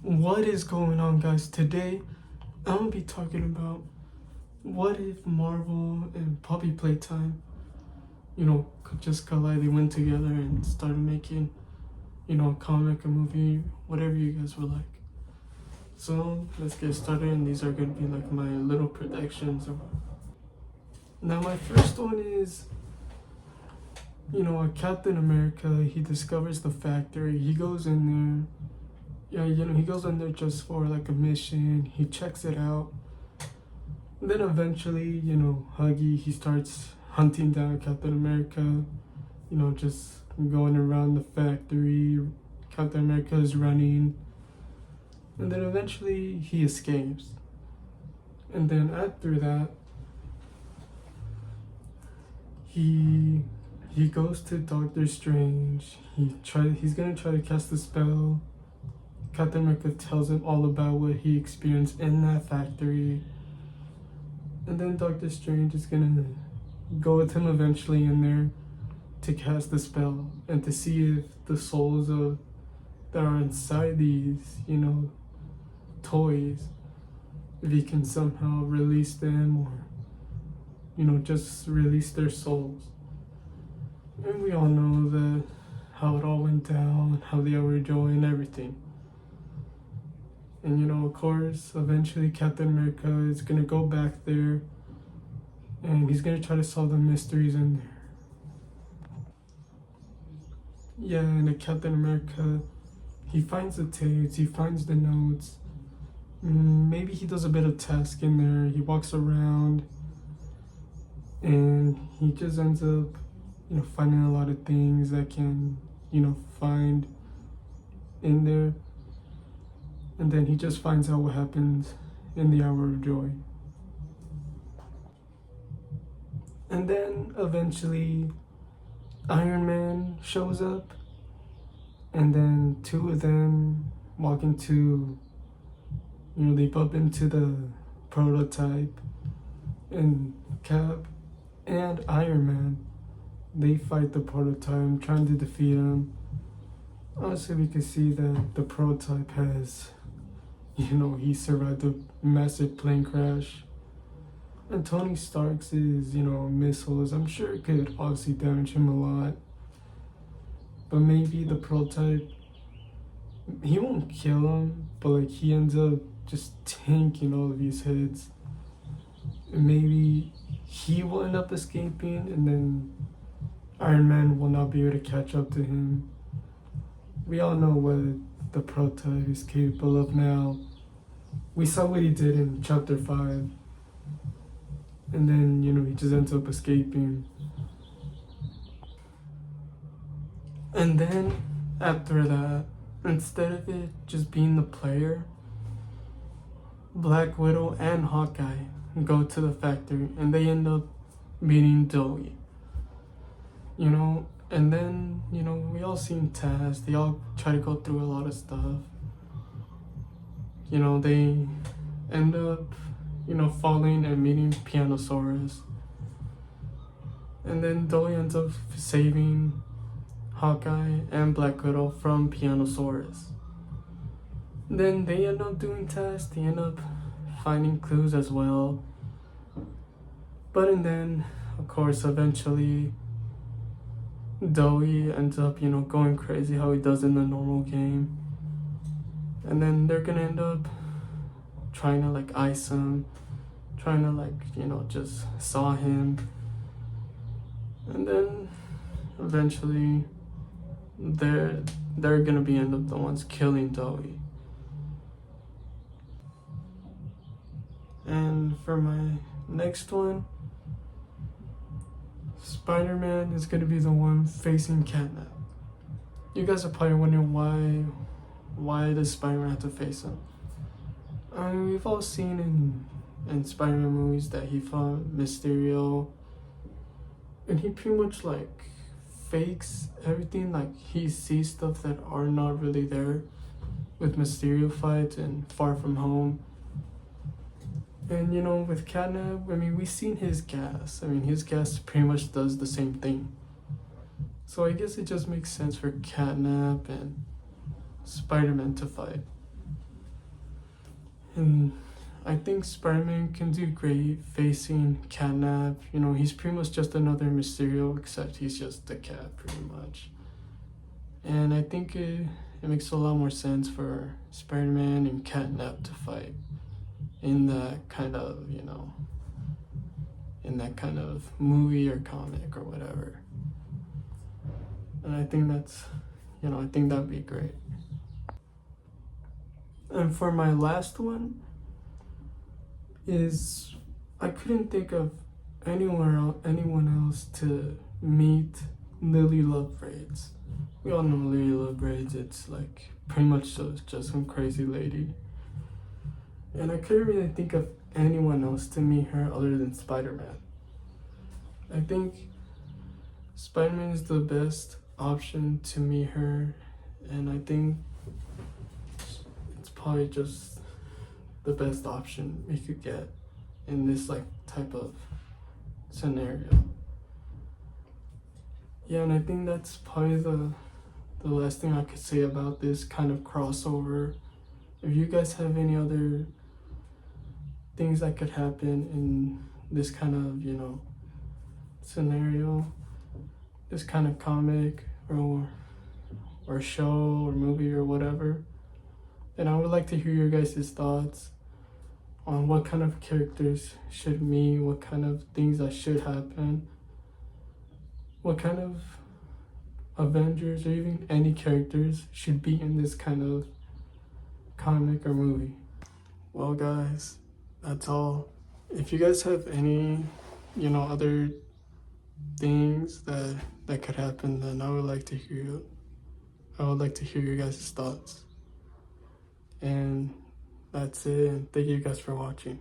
What is going on, guys? Today I'm gonna be talking about what if Marvel and Poppy Playtime, could just collide. They went together and started making, a comic, a movie, whatever you guys would like. So let's get started, and these are gonna be like my little predictions. Now, my first one is, a Captain America. He discovers the factory. He goes in there. Yeah, he goes in there just for like a mission. He checks it out. And then eventually, Huggy, he starts hunting down Captain America, just going around the factory. Captain America is running. And then eventually he escapes. And then after that, he goes to Doctor Strange. He's gonna try to cast a spell. Captain America tells him all about what he experienced in that factory. And then Doctor Strange is gonna go with him eventually in there to cast the spell and to see if the souls that are inside these, toys, if he can somehow release them or, just release their souls. And we all know that how it all went down, how they were enjoying everything. And of course, eventually Captain America is gonna go back there and he's gonna try to solve the mysteries in there. Yeah, and the Captain America, he finds the tapes, he finds the notes. Maybe he does a bit of task in there. He walks around and he just ends up, finding a lot of things that can, find in there. And then he just finds out what happens in the hour of joy. And then eventually Iron Man shows up. And then two of them walk into, they bump into the prototype. And Cap and Iron Man, they fight the prototype, trying to defeat him. Also, we can see that the prototype has, he survived a massive plane crash. And Tony Stark's missiles, I'm sure it could obviously damage him a lot. But maybe the prototype, he won't kill him, but he ends up just tanking all of his heads. And maybe he will end up escaping, and then Iron Man will not be able to catch up to him. We all know what the prototype is capable of now. We saw what he did in chapter 5. And then, he just ends up escaping. And then, after that, instead of it just being the player, Black Widow and Hawkeye go to the factory and they end up meeting Joey. And then, we all seen Taz. They all try to go through a lot of stuff. They end up, falling and meeting Pianosaurus. And then Dolly ends up saving Hawkeye and Black Widow from Pianosaurus. Then they end up doing tasks. They end up finding clues as well. But then, of course, eventually Dowie ends up, going crazy how he does in the normal game. And then they're gonna end up trying to ice him, trying to just saw him. And then eventually they're gonna be end up the ones killing Dowie. And for my next one, Spider-Man is gonna be the one facing Catnap. You guys are probably wondering why does Spider-Man have to face him? I mean, we've all seen in Spider-Man movies that he fought Mysterio, and he pretty much fakes everything. He sees stuff that are not really there with Mysterio fights and Far From Home. And with Catnap, we've seen his gas. His gas pretty much does the same thing. So I guess it just makes sense for Catnap and Spider-Man to fight. And I think Spider-Man can do great facing Catnap. You know, he's pretty much just another Mysterio, except he's just the cat, pretty much. And I think it makes a lot more sense for Spider-Man and Catnap to fight in that kind of, you know, in that kind of movie or comic or whatever. And I think that's, you know, I think that'd be great. And for my last one is I couldn't think of anyone else to meet Lily Love Braids. We all know Lily Love Braids. It's like pretty much just some crazy lady. And I couldn't really think of anyone else to meet her other than Spider-Man. I think Spider-Man is the best option to meet her, and I think it's probably just the best option we could get in this like type of scenario. Yeah, and I think that's probably the last thing I could say about this kind of crossover. If you guys have any other things that could happen in this kind of, you know, scenario, this kind of comic or show or movie or whatever, then I would like to hear your guys' thoughts on what kind of characters should meet, what kind of things that should happen, what kind of Avengers or even any characters should be in this kind of comic or movie. Well, guys, that's all. If you guys have any, you know, other things that could happen, then I would like to hear your guys' thoughts. And that's it, and thank you guys for watching.